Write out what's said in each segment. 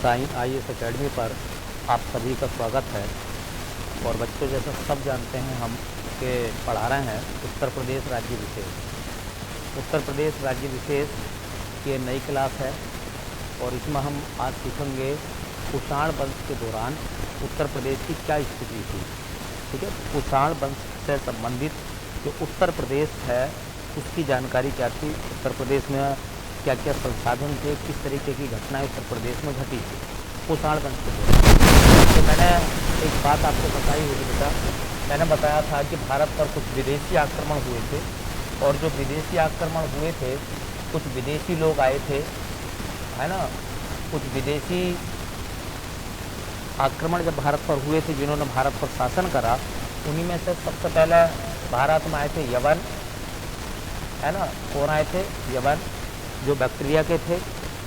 Sai IAS academy पर आप सभी का स्वागत है। और बच्चों, जैसा सब जानते हैं हम कि पढ़ा रहे हैं उत्तर प्रदेश राज्य विशेष। उत्तर प्रदेश राज्य विशेष की नई क्लास है और इसमें हम आज सीखेंगे कुषाण वंश के दौरान उत्तर प्रदेश की क्या स्थिति थी। ठीक है, कुषाण वंश से संबंधित जो उत्तर प्रदेश है उसकी जानकारी क्या थी, उत्तर प्रदेश में क्या क्या संसाधन थे, किस तरीके की घटनाएं उत्तर प्रदेश में घटी थी कुषाण वंश के दौरान। तो मैंने एक बात आपको बताई होगी बेटा, मैंने बताया था कि भारत पर कुछ विदेशी आक्रमण हुए थे और जो विदेशी आक्रमण हुए थे, कुछ विदेशी लोग आए थे, है ना। कुछ विदेशी आक्रमण जब भारत पर हुए थे, जिन्होंने भारत पर शासन करा, उन्हीं में से सबसे पहले भारत में आए थे यवन, है ना। कौन आए थे? यवन, जो बैक्टीरिया के थे।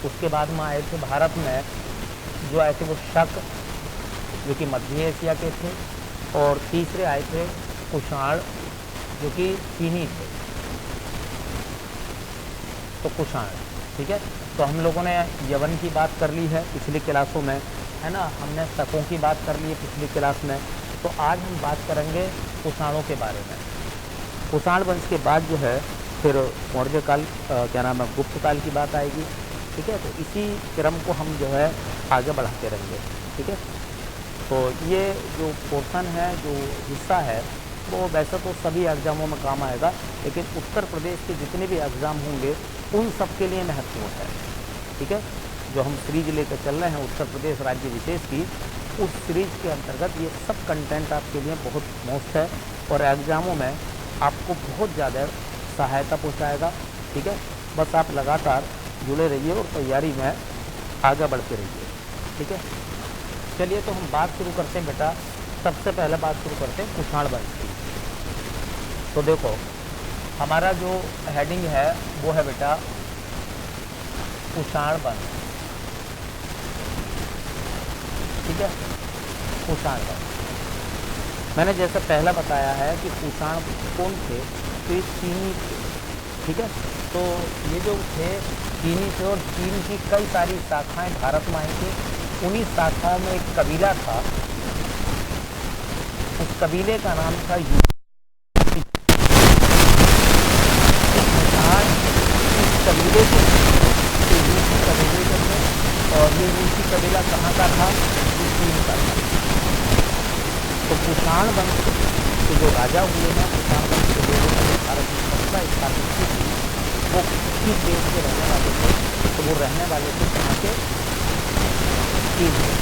उसके बाद में आए थे भारत में जो आए थे वो शक, जो कि मध्य एशिया के थे। और तीसरे आए थे कुषाण, जो कि चीनी थे। तो कुषाण, ठीक है। तो हम लोगों ने यवन की बात कर ली है पिछली क्लासों में, है ना। हमने शकों की बात कर ली है पिछली क्लास में। तो आज हम बात करेंगे कुषाणों के बारे में। कुषाण वंश के बाद जो है फिर मौर्य काल, क्या नाम है, गुप्त काल की बात आएगी। ठीक है, तो इसी क्रम को हम जो है आगे बढ़ाते रहेंगे। ठीक है, तो ये जो पोर्शन है, जो हिस्सा है, वो वैसे तो सभी एग्जामों में काम आएगा, लेकिन उत्तर प्रदेश के जितने भी एग्ज़ाम होंगे उन सब के लिए महत्वपूर्ण है। ठीक है, जो हम सीरीज लेकर चल रहे हैं उत्तर प्रदेश राज्य विशेष की, उस सीरीज के अंतर्गत ये सब कंटेंट आपके लिए बहुत मोस्ट है और एग्ज़ामों में आपको बहुत ज़्यादा सहायता पहुंचाएगा। ठीक है, बस आप लगातार जुड़े रहिए और तैयारी में आगे बढ़ते रहिए। ठीक है, चलिए तो हम बात शुरू करते हैं बेटा। सबसे पहले बात शुरू करते हैं कुषाण वंश की। तो देखो, हमारा जो हेडिंग है वो है बेटा कुषाण वंश। ठीक है, कुषाण वंश। मैंने जैसे पहला बताया है कि कुषाण कौन थे, तो ये चीनी थे। ठीक है, तो ये जो थे चीनी थे और चीन की कई सारी शाखाएं भारत में आई थी। उन्हीं शाखाओं में एक कबीला था, उस कबीले का नाम था यूसी। इस कबीले को यूसी कबीले के थे और ये यूसी कबीला कहाँ का था? चीन का था। तो कुषाण वंश के जो राजा हुए हैं, कुषाण वंश के लोगों ने भारत में सत्ता स्थापित की थी, वो किस देश के रहने वाले थे? तो वो रहने वाले थे कहाँ के? चीन के।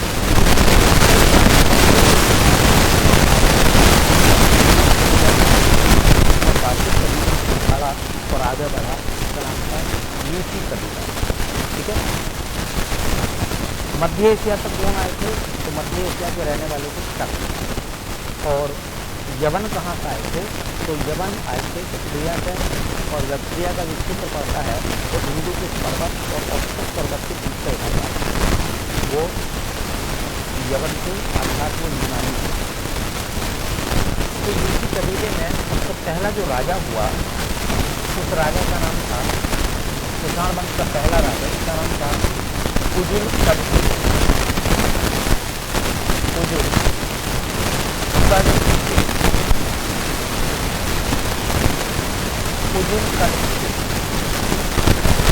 और आगे बढ़ा, इसका नाम था यूसी कबीला। ठीक है, मध्य एशिया तक कौन आए थे? तो मध्य एशिया के रहने वाले थे शक। और यवन कहाँ से आए थे? तो यवन आए थे बैक्टीरिया से, और बैक्टीरिया का जो चित्र पड़ता है वो हिंदू के पर्वत और औसत पर्वत के बीच से होता है। वो यवन के अर्थात वो यूनानी थे। तो यूसी कबीले में सबसे पहला जो राजा हुआ, उस राजा का नाम था, कुषाण वंश का पहला राजा, उसका नाम था कुजुल कटपिसे। कुजुल कटपिसे।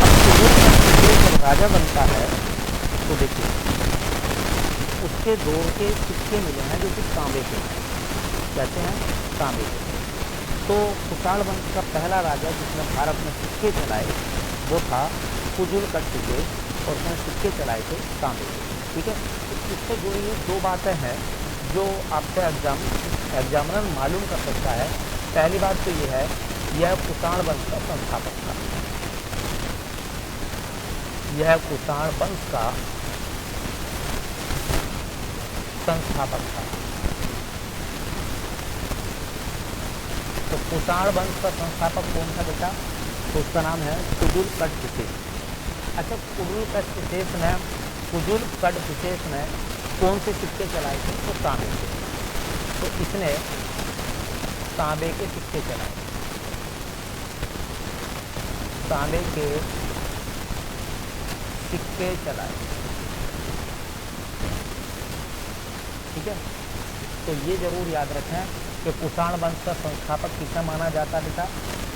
अब कुजुल कटपिसे जब राजा बनता है तो देखिए उसके दौर के सिक्के मिले हैं जो कि तांबे के हैं। कहते हैं तांबे के। तो कुषाण वंश का पहला राजा जिसने भारत में सिक्के चलाए वो था कुजुल कटपिसे और उसने सिक्के चलाए थे तांबे के। ठीक है, इससे जुड़ी हुई दो बातें हैं जो आपसे एग्जामिनर मालूम कर सकता है। पहली बात तो ये है, यह कुषाण वंश का संस्थापक था। यह कुषाण वंश का संस्थापक था। तो कुषाण वंश का संस्थापक कौन था बेटा? तो उसका नाम है कुजुल कटपिसे। अच्छा, कुजुल कटपिसे ने कौन से सिक्के चलाए थे? तो तांबे के। तो इसने तांबे के सिक्के चलाए। तांबे के सिक्के चलाए। ठीक है, तो ये जरूर याद रखें कि कुषाण वंश का संस्थापक किसे माना जाता है बेटा,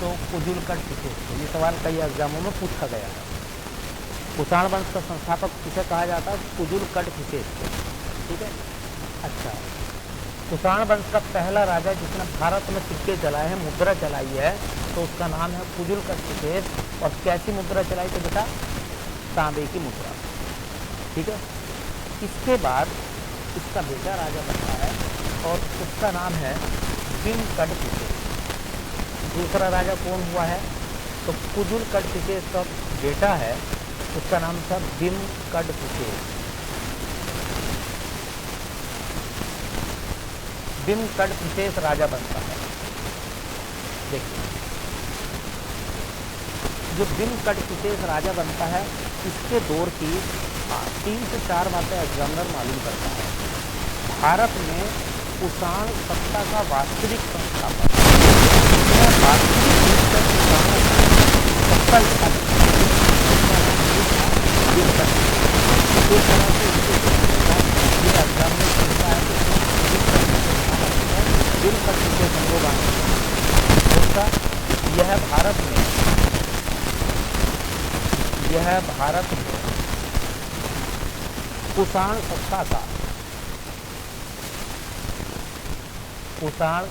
तो कुजुलकट विशेष को। ये सवाल कई एग्जामों में पूछा गया है। कुषाण वंश का संस्थापक किसे कहा जाता है, कुजुलकट विशेष को, ठीक है। अच्छा, कुषाण वंश का पहला राजा जिसने भारत में सिक्के चलाए हैं, मुद्रा चलाई है, तो उसका नाम है कुजुलकट विशेष। और कैसी मुद्रा चलाई थी बेटा, तांबे की मुद्रा, ठीक है। इसके बाद इसका बेटा राजा बनता है और उसका नाम है बिमकट विशेष। दूसरा राजा कौन हुआ है, तो कुजुलकट विशेष का बेटा है, उसका नाम था बिमकट विशेष। बिमकट विशेष राजा बनता है। देखिए, जो बिमकट विशेष राजा बनता है, इसके दौर की 3 से 4 बातें एग्जामिनर मालूम करता है। भारत में कुषाण सत्ता का वास्तविक संस्थापक, वास्तविक रूप से कुषाण सत्ता स्थापित यह भारत में कुषाण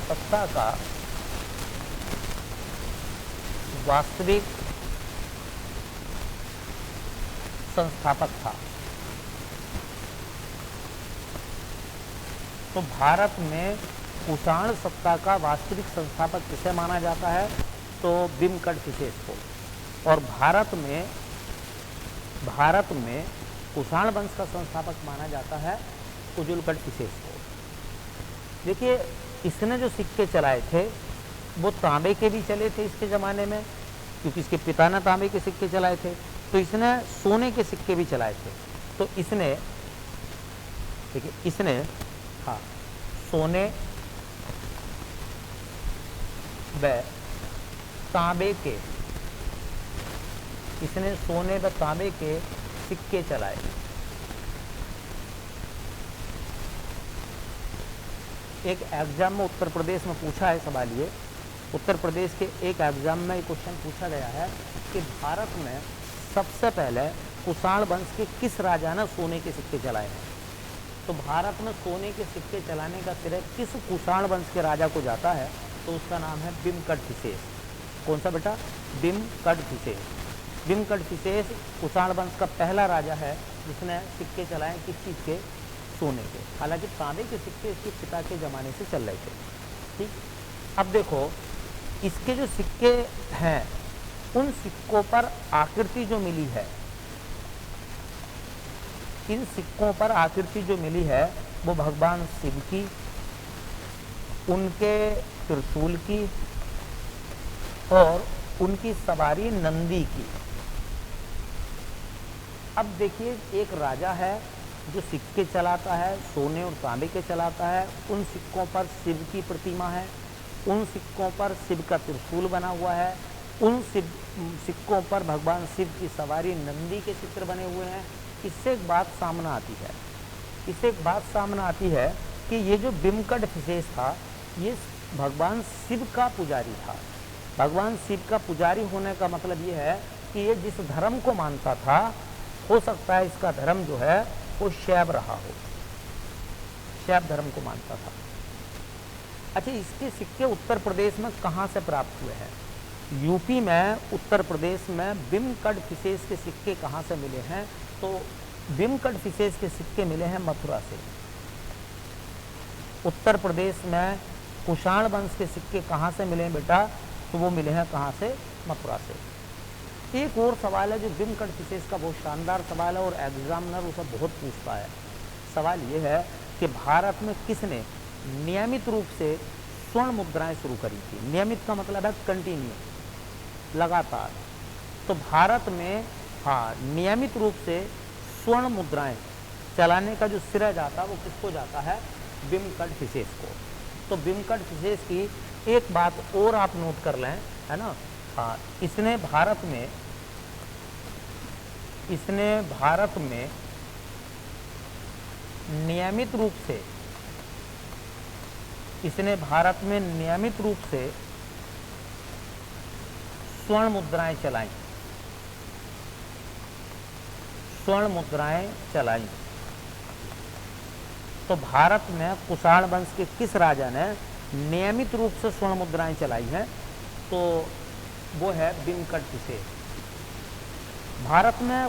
सत्ता का वास्तविक संस्थापक था। तो भारत में कुषाण सत्ता का वास्तविक संस्थापक किसे माना जाता है, तो बिमकट विशेष को। और भारत में कुषाण वंश का संस्थापक माना जाता है कुजुलकट विशेष को। देखिए, इसने जो सिक्के चलाए थे वो तांबे के भी चले थे इसके ज़माने में, क्योंकि इसके पिता ने तांबे के सिक्के चलाए थे। तो इसने सोने के सिक्के भी चलाए थे। तो इसने, देखिए, इसने हाँ सोने व तांबे के, इसने सोने व तांबे के सिक्के चलाए। एक एग्जाम में उत्तर प्रदेश में पूछा है सवाल ये, उत्तर प्रदेश के एक एग्जाम में क्वेश्चन पूछा गया है कि भारत में सबसे पहले कुषाण वंश के किस राजा ने सोने के सिक्के चलाए हैं। तो भारत में सोने के सिक्के चलाने का श्रेय किस कुषाण वंश के राजा को जाता है, तो उसका नाम है बिमकट विशेष। कौन सा बेटा, बिमकट विशेष। बिमकट विशेष कुषाण वंश का पहला राजा है जिसने सिक्के चलाए, किस चीज़ के, सोने के। हालांकि तांबे के सिक्के इसके पिता के ज़माने से चल रहे थे, ठीक। अब देखो, इसके जो सिक्के हैं उन सिक्कों पर आकृति जो मिली है, इन सिक्कों पर आकृति जो मिली है वो भगवान शिव की, उनके त्रिशूल की और उनकी सवारी नंदी की। अब देखिए, एक राजा है जो सिक्के चलाता है, सोने और तांबे के चलाता है, उन सिक्कों पर शिव की प्रतिमा है, उन सिक्कों पर शिव का त्रिशूल बना हुआ है, उन सिक्कों पर भगवान शिव की सवारी नंदी के चित्र बने हुए हैं। इससे एक बात सामने आती है कि ये जो बिमकट विशेष था ये भगवान शिव का पुजारी था। भगवान शिव का पुजारी होने का मतलब ये है कि ये जिस धर्म को मानता था, हो सकता है इसका धर्म जो है वो शैव रहा हो, शैव धर्म को मानता था। अच्छा, इसके सिक्के उत्तर प्रदेश में कहाँ से प्राप्त हुए हैं? यूपी में, उत्तर प्रदेश में बिमकट विशेष के सिक्के कहाँ से मिले हैं? तो बिमकट विशेष के सिक्के मिले हैं मथुरा से। उत्तर प्रदेश में कुषाण वंश के सिक्के कहाँ से मिले हैं बेटा? तो वो मिले हैं कहाँ से? मथुरा से। एक और सवाल है जो बिमकट विशेष का बहुत शानदार सवाल है और एग्जामिनर उसे बहुत पूछता है। सवाल ये है कि भारत में किसने नियमित रूप से स्वर्ण मुद्राएं शुरू करी थी? नियमित का मतलब है कंटिन्यू, लगातार। तो भारत में नियमित रूप से स्वर्ण मुद्राएं चलाने का जो श्रेय जाता है वो किसको जाता है? बिमकट विशेष को। तो बिमकट विशेष की एक बात और आप नोट कर लें, है ना। इसने भारत में नियमित रूप से इसने भारत में नियमित रूप से स्वर्ण मुद्राएं चलाई, स्वर्ण मुद्राएं चलाई। तो भारत में कुषाण वंश के किस राजा ने नियमित रूप से स्वर्ण मुद्राएं चलाई हैं? तो वो है वेंकटपिसेर। भारत में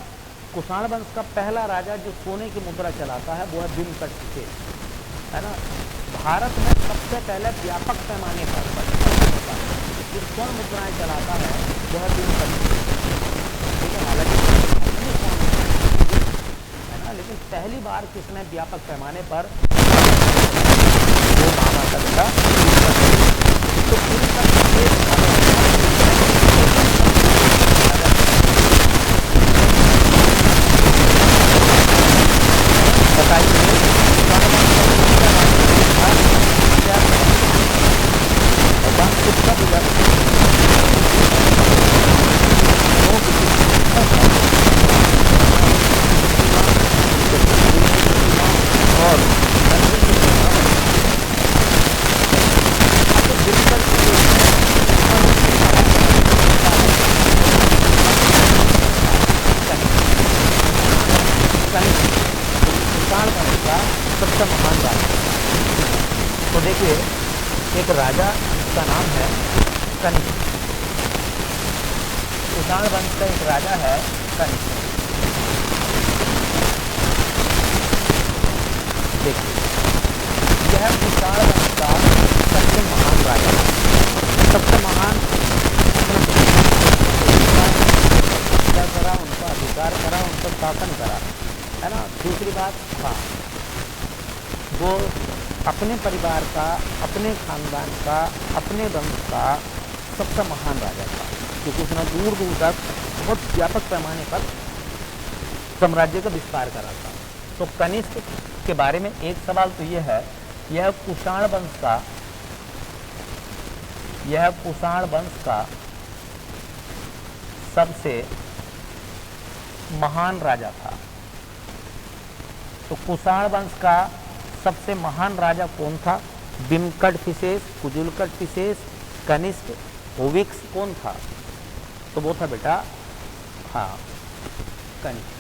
कुषाण वंश का पहला राजा जो सोने की मुद्रा चलाता है वो है वेंकटपिसेर, है ना। भारत में सबसे पहले व्यापक पैमाने पर जो स्वर्ण मुद्राएं चलाता है वो है वेंकटपिसेर, ठीक है। हालांकि है ना, लेकिन पहली बार किसने व्यापक पैमाने पर वो नाम आता था। तो सबसे महान राजा। तो देखिए एक राजा का नाम है कनिष्क, कुषाण वंश का एक राजा है कनिष्क। देखिए यह कुषाण वंश का सबसे महान राजा है, सबसे महान क्या करा, उनका अधिकार करा, उनका शासन करा, है ना। दूसरी बात, हाँ, वो अपने परिवार का, अपने खानदान का, अपने वंश का सबसे महान राजा था, क्योंकि उसने दूर दूर तक बहुत व्यापक पैमाने पर साम्राज्य का विस्तार करा था। तो कनिष्क के बारे में एक सवाल तो यह है, यह कुषाण वंश का सबसे महान राजा था। तो कुषाण वंश का सबसे महान राजा कौन था? वेंकटपिसेर, कुजुलकटपिसेर, कनिष्क, होविक्स, कौन था? तो वो था बेटा, हाँ, कनिष्क।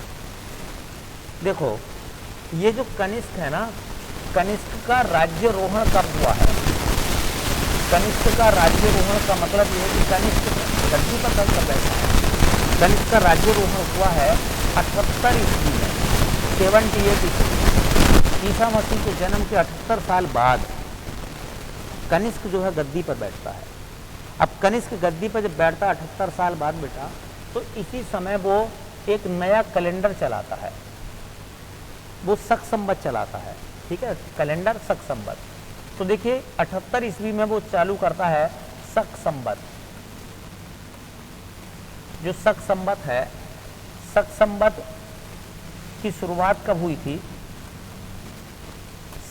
देखो ये जो कनिष्क है ना, कनिष्क का राज्यारोहण कब हुआ है? कनिष्क का राज्यारोहण का मतलब ये है कि कनिष्क गद्दी पर कब बैठा है। कनिष्क का राज्यारोहण हुआ है 78 ईस्वी में, 78 ईस्वी, ईसा मसीह के जन्म के 78 साल बाद कनिष्क जो है गद्दी पर बैठता है। अब कनिष्क गद्दी पर जब बैठता है 78 साल बाद बेटा, तो इसी समय वो एक नया कैलेंडर चलाता है, वो शक संवत चलाता है, ठीक है, कैलेंडर शक संवत। तो देखिए 78 ईस्वी में वो चालू करता है शक संवत। जो शक संवत है, शक संवत की शुरुआत कब हुई थी?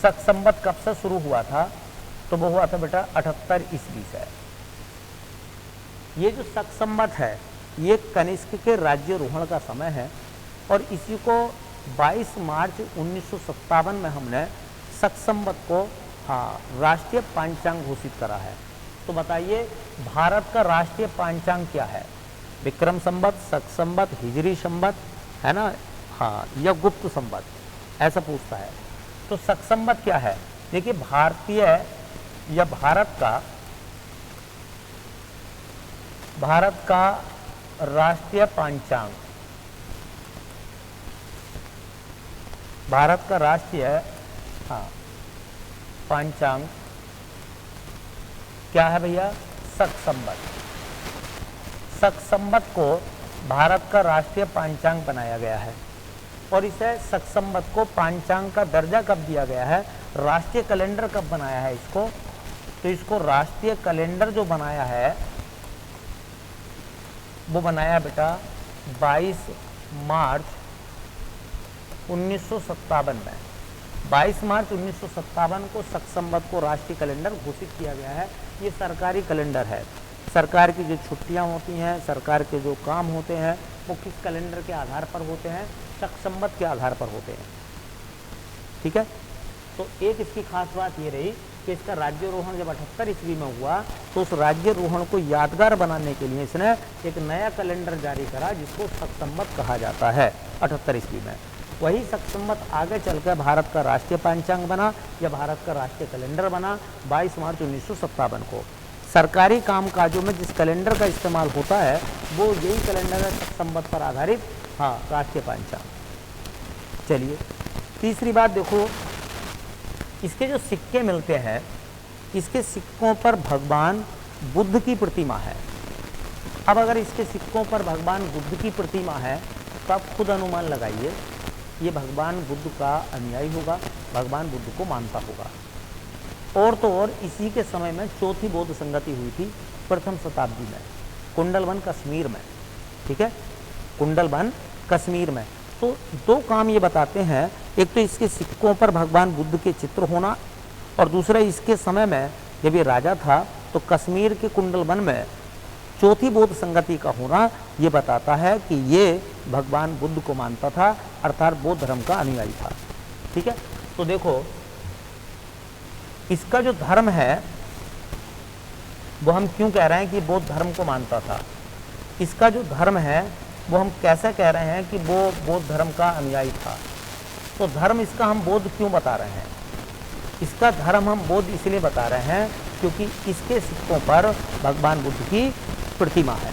शक संवत कब से शुरू हुआ था? तो वो हुआ था बेटा 78 ईस्वी से। ये जो शक संवत है ये कनिष्क के राज्यारोहण का समय है और इसी को 22 मार्च 1957 में हमने शक संवत को, हाँ, राष्ट्रीय पांचांग घोषित करा है। तो बताइए भारत का राष्ट्रीय पांचांग क्या है? विक्रम संवत, शक संवत, हिजरी संवत, है ना, हाँ, या गुप्त संवत, ऐसा पूछता है। तो शक संवत क्या है? देखिए भारतीय या भारत का राष्ट्रीय पांचांग, भारत का राष्ट्रीय, हाँ, पांचांग क्या है भैया? शक संवत। शक संवत को भारत का राष्ट्रीय पांचांग बनाया गया है और इसे शक संवत को पांचांग का दर्जा कब दिया गया है? राष्ट्रीय कैलेंडर कब बनाया है इसको? तो इसको राष्ट्रीय कैलेंडर जो बनाया है वो बनाया बेटा 22 मार्च 1957 में। 22 मार्च 1957 को शक संवत को राष्ट्रीय कैलेंडर घोषित किया गया है। ये सरकारी कैलेंडर है। सरकार की जो छुट्टियां होती हैं, सरकार के जो काम होते हैं वो किस कैलेंडर के आधार पर होते हैं? शक संवत के आधार पर होते हैं, ठीक है। तो एक इसकी खास बात ये रही कि इसका राज्यारोहण जब 78 ईस्वी में हुआ तो उस राज्यारोहण को यादगार बनाने के लिए इसने एक नया कैलेंडर जारी करा जिसको शक संवत कहा जाता है 78 ईस्वी में। वही शक संवत आगे चलकर भारत का राष्ट्रीय पंचांग बना या भारत का राष्ट्रीय कैलेंडर बना 22 मार्च 1957 को। सरकारी कामकाजों में जिस कैलेंडर का इस्तेमाल होता है वो यही कैलेंडर है शक संवत पर आधारित, हाँ, राष्ट्रीय पंचांग। चलिए तीसरी बात देखो, इसके जो सिक्के मिलते हैं, इसके सिक्कों पर भगवान बुद्ध की प्रतिमा है। अब अगर इसके सिक्कों पर भगवान बुद्ध की प्रतिमा है तो आप खुद अनुमान लगाइए, ये भगवान बुद्ध का अनुयायी होगा, भगवान बुद्ध को मानता होगा। और तो और इसी के समय में चौथी बौद्ध संगति हुई थी प्रथम शताब्दी में, कुंडलवन कश्मीर में, ठीक है, कुंडलवन कश्मीर में। तो दो काम ये बताते हैं, एक तो इसके सिक्कों पर भगवान बुद्ध के चित्र होना, और दूसरा इसके समय में जब ये राजा था तो कश्मीर के कुंडलवन में चौथी बौद्ध संगति का होना ये बताता है कि ये भगवान बुद्ध को मानता था, अर्थात बौद्ध धर्म का अनुयायी था। ठीक है, तो देखो इसका जो धर्म है वो हम क्यों कह रहे हैं कि बौद्ध धर्म को मानता था, इसका जो धर्म है वो हम कैसे कह रहे हैं कि वो बौद्ध धर्म का अनुयायी था। तो धर्म इसका हम बौद्ध क्यों बता रहे हैं, इसका धर्म हम बौद्ध इसलिए बता रहे हैं क्योंकि इसके सिक्कों पर भगवान बुद्ध की प्रतिमा है।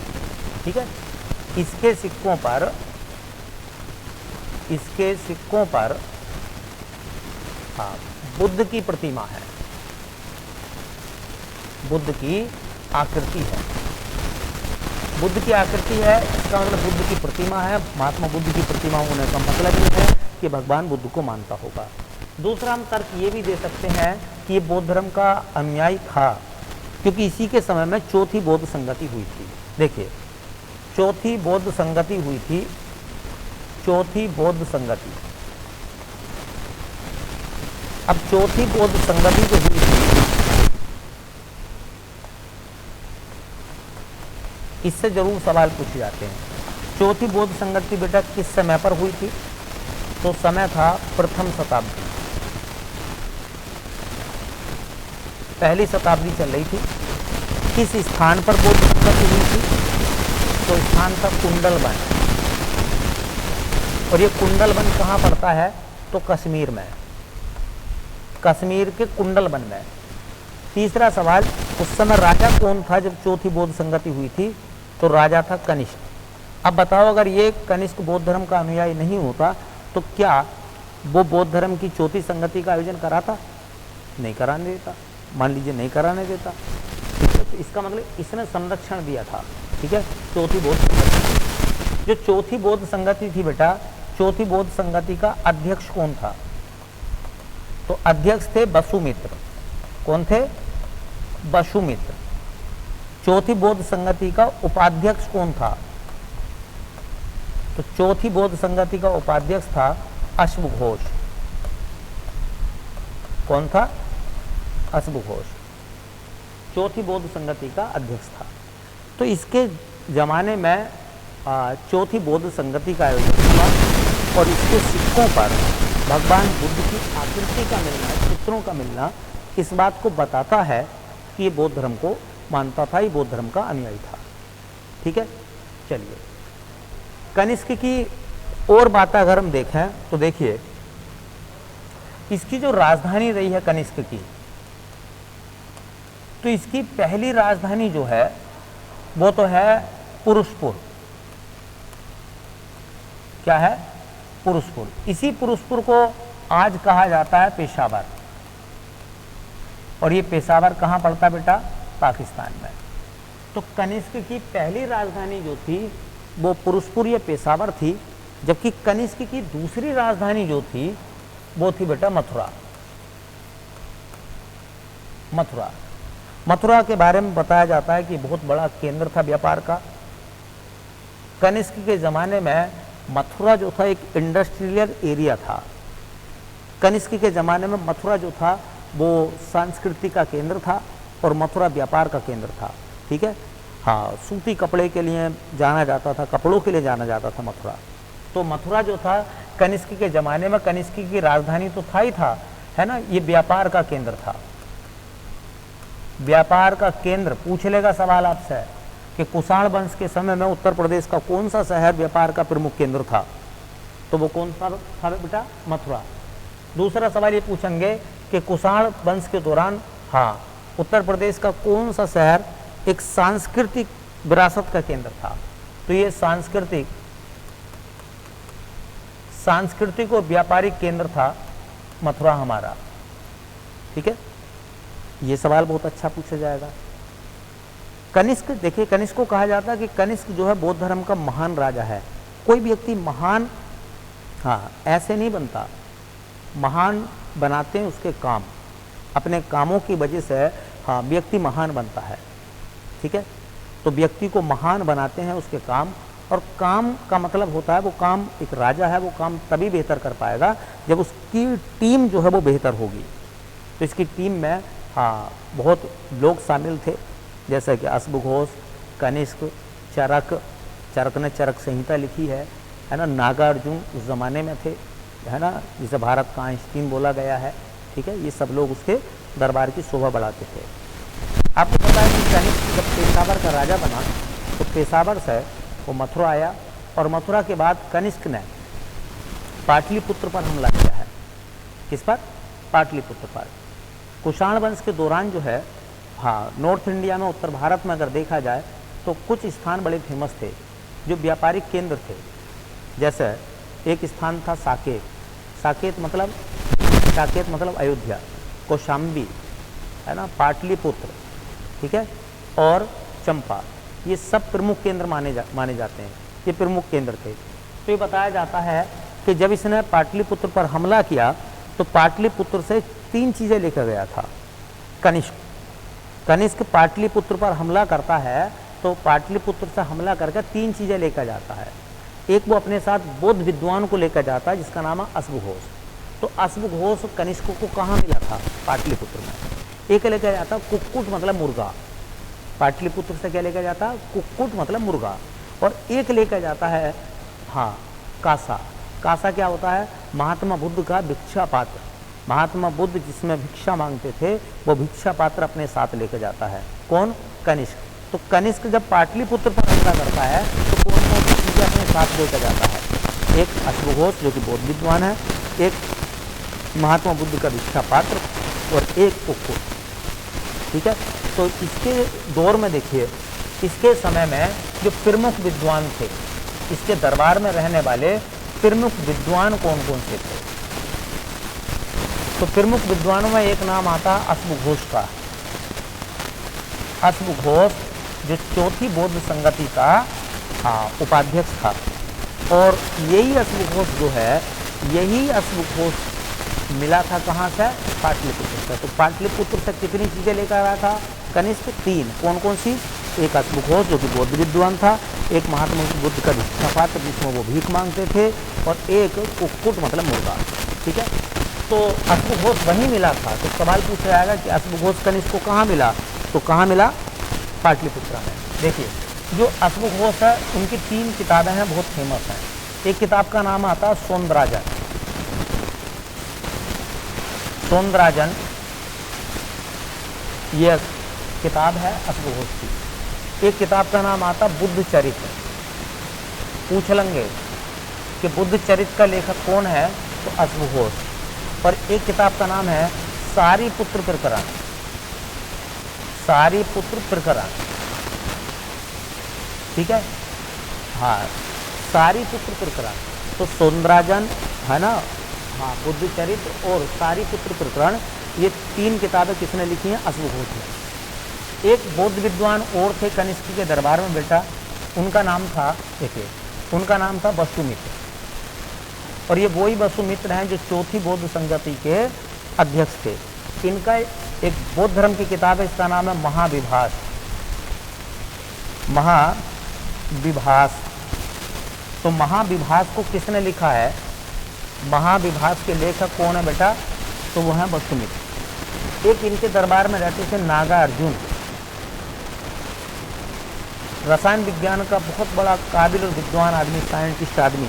ठीक है, इसके सिक्कों पर हाँ बुद्ध की प्रतिमा है, बुद्ध की आकृति है, बुद्ध की आकृति है, इसका मतलब बुद्ध की प्रतिमा है। महात्मा बुद्ध की प्रतिमा होने का मतलब ये है कि भगवान बुद्ध को मानता होगा। दूसरा हम तर्क ये भी दे सकते हैं कि ये बौद्ध धर्म का अनुयायी था क्योंकि इसी के समय में चौथी बौद्ध संगति हुई थी। देखिए चौथी बौद्ध संगति हुई थी, चौथी बौद्ध संगति। अब चौथी बौद्ध संगति जो हुई थी इससे जरूर सवाल पूछे जाते हैं। चौथी बौद्ध संगति बेटा किस समय पर हुई थी, तो समय था प्रथम शताब्दी, पहली शताब्दी चल रही थी। किस स्थान पर बौद्ध संगति हुई थी, तो स्थान था कुंडलवन, और ये कुंडलवन कहाँ पड़ता है, तो कश्मीर में, कश्मीर के कुंडलवन में। तीसरा सवाल, उस समय राजा कौन था जब चौथी बौद्ध संगति हुई थी, तो राजा था कनिष्क। अब बताओ अगर ये कनिष्क बौद्ध धर्म का अनुयायी नहीं होता तो क्या वो बौद्ध धर्म की चौथी संगति का आयोजन कराता, नहीं कराने देता, मान लीजिए नहीं कराने देता। ठीक है, तो इसका मतलब इसने संरक्षण दिया था। ठीक है, चौथी बौद्ध संगति, जो चौथी बौद्ध संगति थी बेटा, चौथी बौद्ध संगति का अध्यक्ष कौन था, तो अध्यक्ष थे वसुमित्र। कौन थे, वसुमित्र। चौथी बौद्ध संगति का उपाध्यक्ष कौन था, तो चौथी बौद्ध संगति का उपाध्यक्ष था अश्वघोष। कौन था, अश्वघोष चौथी बौद्ध संगति का अध्यक्ष था। तो इसके जमाने में चौथी बौद्ध संगति का आयोजन हुआ और इसके सिक्कों पर भगवान बुद्ध की आकृति का मिलना, चित्रों का मिलना इस बात को बताता है कि ये बौद्ध धर्म को मानता था, ये बौद्ध धर्म का अनुयायी था। ठीक है, चलिए कनिष्क की और बात अगर हम देखें तो देखिए इसकी जो राजधानी रही है कनिष्क की, तो इसकी पहली राजधानी जो है वो तो है पुरुषपुर। क्या है, पुरुषपुर। इसी पुरुषपुर को आज कहा जाता है पेशावर, और ये पेशावर कहाँ पड़ता बेटा, पाकिस्तान में। तो कनिष्क की पहली राजधानी जो थी वो पुरुषपुर या पेशावर थी, जबकि कनिष्क की दूसरी राजधानी जो थी वो थी बेटा मथुरा। मथुरा, मथुरा के बारे में बताया जाता है कि बहुत बड़ा केंद्र था व्यापार का। कनिष्क के ज़माने में मथुरा जो था एक इंडस्ट्रियल एरिया था। कनिष्क के ज़माने में मथुरा जो था वो संस्कृति का केंद्र था और मथुरा व्यापार का केंद्र था। ठीक है, हाँ, सूती कपड़े के लिए जाना जाता था, कपड़ों के लिए जाना जाता था मथुरा। तो मथुरा जो था कनिष्क के ज़माने में, कनिष्क की राजधानी तो था ही था, है ना, ये व्यापार का केंद्र था। व्यापार का केंद्र, पूछ लेगा सवाल आपसे कि कुषाण वंश के समय में उत्तर प्रदेश का कौन सा शहर व्यापार का प्रमुख केंद्र था, तो वो कौन सा था बेटा? मथुरा। दूसरा सवाल ये पूछेंगे कि कुषाण वंश के दौरान उत्तर प्रदेश का कौन सा शहर एक सांस्कृतिक विरासत का केंद्र था, तो ये सांस्कृतिक और व्यापारिक केंद्र था मथुरा हमारा। ठीक है, ये सवाल बहुत अच्छा पूछा जाएगा। कनिष्क, देखिए कनिष्क को कहा जाता है कि कनिष्क जो है बौद्ध धर्म का महान राजा है। कोई व्यक्ति महान ऐसे नहीं बनता, महान बनाते हैं उसके काम, अपने कामों की वजह से व्यक्ति महान बनता है। ठीक है, तो व्यक्ति को महान बनाते हैं उसके काम, और काम का मतलब होता है वो काम, एक राजा है वो काम तभी बेहतर कर पाएगा जब उसकी टीम जो है वो बेहतर होगी। तो इसकी टीम में बहुत लोग शामिल थे, जैसे कि अश्वघोष, कनिष्क, चरक ने चरक संहिता लिखी है ना, नागार्जुन उस ज़माने में थे, है ना, जिसे भारत का आइंस्टीन बोला गया है। ठीक है, ये सब लोग उसके दरबार की शोभा बढ़ाते थे। आपको पता है कि कनिष्क जब पेशावर का राजा बना तो पेशावर से वो मथुरा आया, और मथुरा के बाद कनिष्क ने पाटलिपुत्र पर हमला किया है। किस पर? पाटलिपुत्र पर। कुषाण वंश के दौरान जो है नॉर्थ इंडिया में, उत्तर भारत में अगर देखा जाए तो कुछ स्थान बड़े फेमस थे जो व्यापारिक केंद्र थे। जैसे एक स्थान था साकेत, साकेत मतलब अयोध्या, कौशाम्बी, है ना, पाटलिपुत्र, ठीक है, और चंपा, ये सब प्रमुख केंद्र माने जाते हैं, ये प्रमुख केंद्र थे। तो ये बताया जाता है कि जब इसने पाटलिपुत्र पर हमला किया तो पाटलिपुत्र से 3 चीज़ें लेकर गया था कनिष्क पाटलिपुत्र पर हमला करता है तो पाटलिपुत्र से हमला करके 3 चीज़ें लेकर जाता है। एक वो अपने साथ बौद्ध विद्वान को लेकर जाता है जिसका नाम है अश्वघोष। तो अश्वघोष कनिष्क को कहाँ मिला था? पाटलिपुत्र में। एक लेकर जाता कुक्कुट मतलब मुर्गा, पाटलिपुत्र से क्या लेकर जाता? कुक्कुट मतलब मुर्गा। और एक लेकर जाता है कासा। कासा क्या होता है? महात्मा बुद्ध का भिक्षा पात्र। महात्मा बुद्ध जिसमें भिक्षा मांगते थे वो भिक्षा पात्र अपने साथ लेकर जाता है। कौन? कनिष्क। तो कनिष्क जब पाटलिपुत्र पर हमला करता है तो कौन कौन सी चीज़ें अपने साथ लेकर जाता है? एक अश्वघोष जो कि बौद्ध विद्वान है, एक महात्मा बुद्ध का भिक्षा पात्र, और एक कुक्कुट। ठीक है, तो इसके दौर में देखिए, इसके समय में जो प्रमुख विद्वान थे, इसके दरबार में रहने वाले प्रमुख विद्वान कौन कौन से थे? तो प्रमुख विद्वानों में एक नाम आता अश्वघोष का। अश्वघोष जो चौथी बौद्ध संगति का उपाध्यक्ष था, और यही अश्वघोष जो है, यही अश्वघोष मिला था कहाँ से? पाटलिपुत्र से। तो पाटलिपुत्र से कितनी चीज़ें लेकर आया था कनिष्क? 3। कौन कौन सी? एक अश्वघोष जो कि बौद्ध विद्वान था, एक महात्मा बुद्ध का भिक्षा पात्र जिसमें वो भीख मांगते थे, और एक कुक्कुट मतलब मुर्गा। ठीक है, तो अश्वघोष वहीं मिला था। तो सवाल पूछा जाएगा कि अश्वघोष कनिष्क को कहाँ मिला? तो कहाँ मिला? पाटलिपुत्र में। देखिए, जो अश्वघोष है उनकी 3 किताबें हैं, बहुत फेमस हैं। एक किताब का नाम आता है सौंदराजन। सौंदराजन यह किताब है अश्वघोष की। एक किताब का नाम आता बुद्ध चरित्र। पूछ लेंगे कि बुद्ध चरित्र का लेखक कौन है? तो अश्वघोष। और एक किताब का नाम है सारीपुत्र प्रकरण। सारीपुत्र प्रकरण, ठीक है, सारीपुत्र प्रकरण। तो सौंदराजन है ना, बुद्ध चरित्र और सारीपुत्र प्रकरण, ये 3 किताबें किसने लिखी हैं? अश्वघोष ने। एक बौद्ध विद्वान और थे कनिष्क के दरबार में बेटा, उनका नाम था, देखिए, उनका नाम था वसुमित्र। और ये वही वसुमित्र हैं जो चौथी बौद्ध संगति के अध्यक्ष थे। इनका एक बौद्ध धर्म की किताब है, इसका नाम है महाविभास। महाविभास। तो महाविभास को किसने लिखा है? महाविभास के लेखक कौन है बेटा? तो वो है वसुमित्र। एक इनके दरबार में रहते थे नागार्जुन, रसायन विज्ञान का बहुत बड़ा काबिल और विद्वान आदमी, साइंटिस्ट आदमी,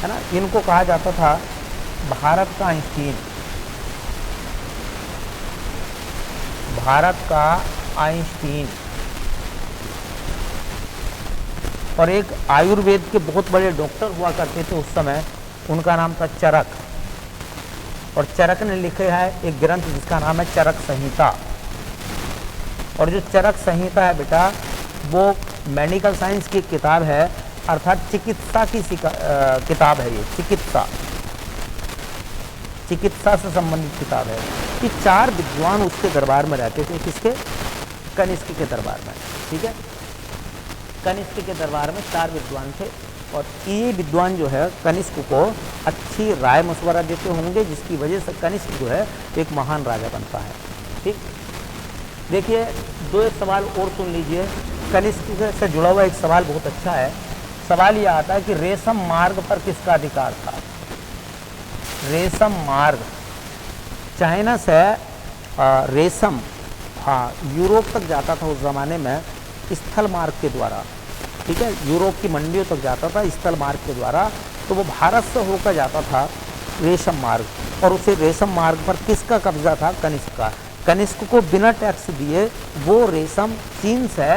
है ना। इनको कहा जाता था भारत का आइंस्टीन। भारत का आइंस्टीन। और एक आयुर्वेद के बहुत बड़े डॉक्टर हुआ करते थे उस समय, उनका नाम था चरक। और चरक ने लिखे है एक ग्रंथ जिसका नाम है चरक संहिता। और जो चरक संहिता है बेटा, वो मेडिकल साइंस की किताब है, अर्थात चिकित्सा की किताब है। ये चिकित्सा से संबंधित किताब है। कि 4 विद्वान उसके दरबार में रहते थे। किसके? कनिष्क के दरबार में। ठीक है, कनिष्क के दरबार में 4 विद्वान थे। और ये विद्वान जो है कनिष्क को अच्छी राय मशवरा देते होंगे, जिसकी वजह से कनिष्क जो है एक महान राजा बनता है। ठीक, देखिए 2 सवाल और सुन लीजिए। कनिष्क से जुड़ा हुआ एक सवाल बहुत अच्छा है। सवाल यह आता है कि रेशम मार्ग पर किसका अधिकार था? रेशम मार्ग, चाइना से रेशम यूरोप तक जाता था उस ज़माने में स्थल मार्ग के द्वारा। ठीक है, यूरोप की मंडियों तक जाता था स्थल मार्ग के द्वारा। तो वो भारत से होकर जाता था रेशम मार्ग। और उसे रेशम मार्ग पर किसका कब्जा था? कनिष्क का। कनिष्क को बिना टैक्स दिए वो रेशम चीन से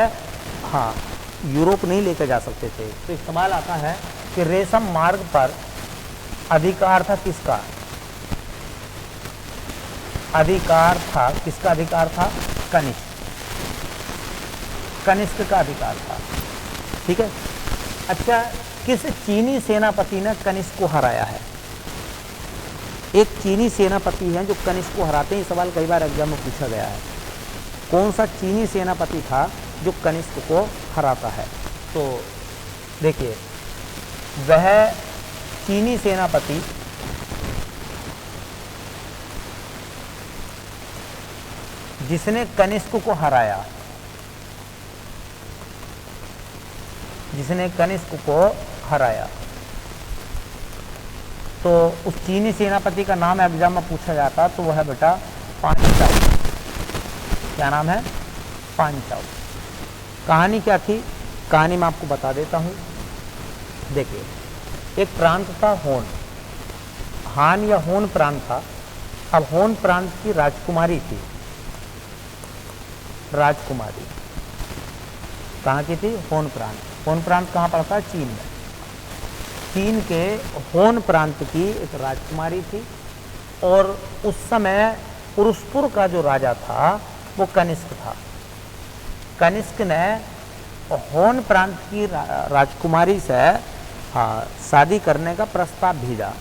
यूरोप नहीं लेकर जा सकते थे। तो एक सवाल आता है कि रेशम मार्ग पर अधिकार था किसका? अधिकार था किसका? अधिकार था कनिष्क। कनिष्क का अधिकार था। ठीक है, अच्छा, किस चीनी सेनापति ने कनिष्क को हराया है? एक चीनी सेनापति है जो कनिष्क को हराते हैं। सवाल कई बार एग्जाम में पूछा गया है। कौन सा चीनी सेनापति था जो कनिष्क को हराता है? तो देखिए, वह चीनी सेनापति जिसने कनिष्क को हराया, तो उस चीनी सेनापति का नाम एग्जाम में पूछा जाता तो वह है बेटा पांचाऊ। क्या नाम है? पांचाऊ। कहानी क्या थी? कहानी मैं आपको बता देता हूँ। देखिए, एक प्रांत था होन। हान या होन प्रांत था। अब होन प्रांत की राजकुमारी थी। राजकुमारी कहाँ की थी? होन प्रांत। होन प्रांत कहाँ पड़ता है? चीन में। चीन के होन प्रांत की एक राजकुमारी थी। और उस समय पुरुषपुर का जो राजा था वो कनिष्क था। कनिष्क ने होन प्रांत की राजकुमारी से शादी करने का प्रस्ताव भेजा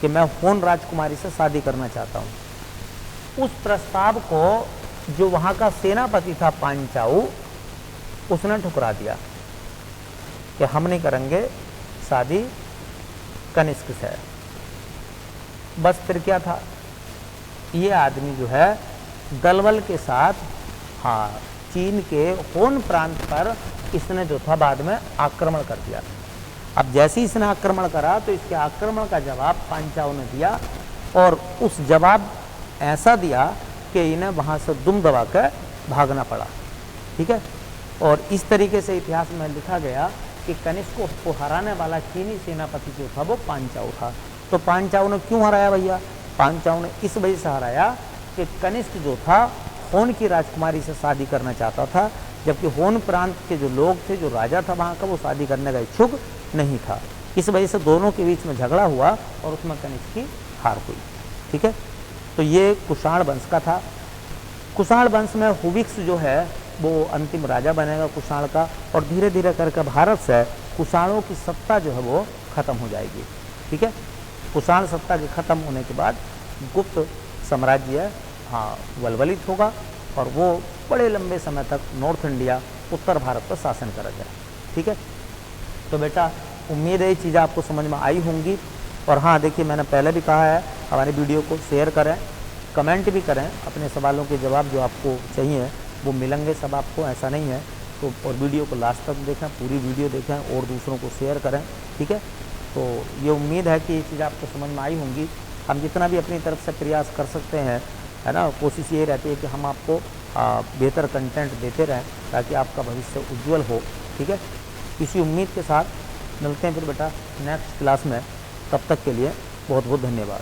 कि मैं होन राजकुमारी से शादी करना चाहता हूँ। उस प्रस्ताव को जो वहाँ का सेनापति था पांचाऊ, उसने ठुकरा दिया कि हम नहीं करेंगे शादी कनिष्क से। बस फिर क्या था, ये आदमी जो है दलबल के साथ चीन के होन प्रांत पर इसने जो था बाद में आक्रमण कर दिया। अब जैसे ही इसने आक्रमण करा तो इसके आक्रमण का जवाब पांचाऊ ने दिया। और उस जवाब ऐसा दिया कि इन्हें वहाँ से दुम दबा कर भागना पड़ा। ठीक है, और इस तरीके से इतिहास में लिखा गया कि कनिष्क को हराने वाला चीनी सेनापति जो था वो पांचाऊ था। तो पांचाऊ ने क्यों हराया भैया? पांचाऊ ने इस वजह से हराया कि कनिष्क जो था होन की राजकुमारी से शादी करना चाहता था, जबकि होन प्रांत के जो लोग थे, जो राजा था वहाँ का, वो शादी करने का इच्छुक नहीं था। इस वजह से दोनों के बीच में झगड़ा हुआ और उसमें कनिष्क की हार हुई। ठीक है, तो ये कुषाण वंश का था। कुषाण वंश में हुविक्स जो है वो अंतिम राजा बनेगा कुषाण का। और धीरे धीरे करके भारत से कुषाणों की सत्ता जो है वो खत्म हो जाएगी। ठीक है, कुषाण सत्ता के खत्म होने के बाद गुप्त साम्राज्य वल्वलित होगा और वो बड़े लंबे समय तक नॉर्थ इंडिया, उत्तर भारत पर शासन करेगा। ठीक है, तो बेटा उम्मीद है ये चीज़ें आपको समझ में आई होंगी। और हाँ, देखिए मैंने पहले भी कहा है, हमारी वीडियो को शेयर करें, कमेंट भी करें। अपने सवालों के जवाब जो आपको चाहिए वो मिलेंगे सब आपको, ऐसा नहीं है। तो और वीडियो को लास्ट तक देखें, पूरी वीडियो देखें और दूसरों को शेयर करें। ठीक है, तो ये उम्मीद है कि ये चीज़ आपको समझ में आई होंगी। हम जितना भी अपनी तरफ से प्रयास कर सकते हैं, है ना, कोशिश ये रहती है कि हम आपको बेहतर कंटेंट देते रहें ताकि आपका भविष्य उज्जवल हो। ठीक है, इसी उम्मीद के साथ मिलते हैं फिर बेटा नेक्स्ट क्लास में। तब तक के लिए बहुत बहुत धन्यवाद।